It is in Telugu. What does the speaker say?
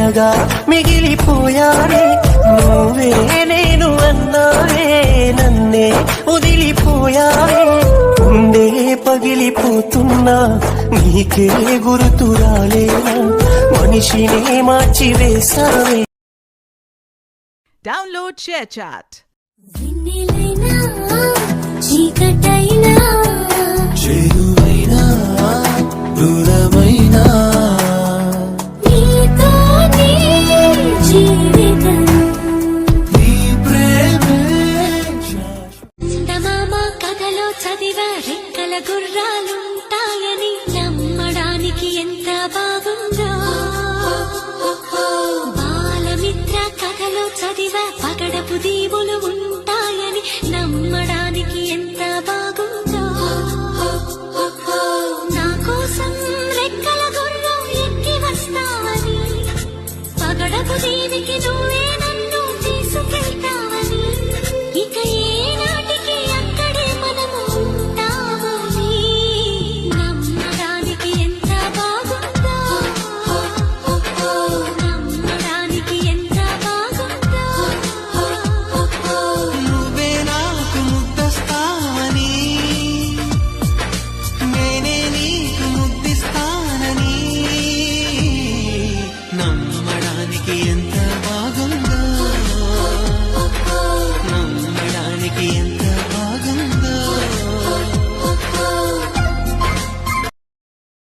కలగా మిగిలిపోయానే నువ్వే నేను అన్నావే నన్నే వదిలిపోయావే ఉండే పగిలిపోతున్నా నీకే గుర్తు రాలేనా మనిషినే మార్చివేశావే. Download ShareChat. చీకటైనా చేరువైనా దూరమైనా నీతోనే జీవితం నీ ప్రేమే చందమామ కథలో చదివా రెక్కల గుర్రాలుంటాయని నమ్మడానికి ఎంత బాగుందో బాలమిత్ర కథలో చదివా పగడపు దీవులు ఉంటాయని నమ్మడానికి ఎంత బాగుందో నా కోసం రెక్కల గుర్రం ఎక్కి వస్తావని పగడపు దీవికి నువ్వే నన్ను తీసుకెళ్తావని ఇక ఏనాటికి అక్కడే మనము ఉంటామని నమ్మడానికి ఎంత బాగుందో నమ్మడానికి ఎంత బాగుందో నువ్వే నాకు ముద్దస్తావని నేనే నీకు ముద్దిస్తానని నమ్మడానికి ఎంత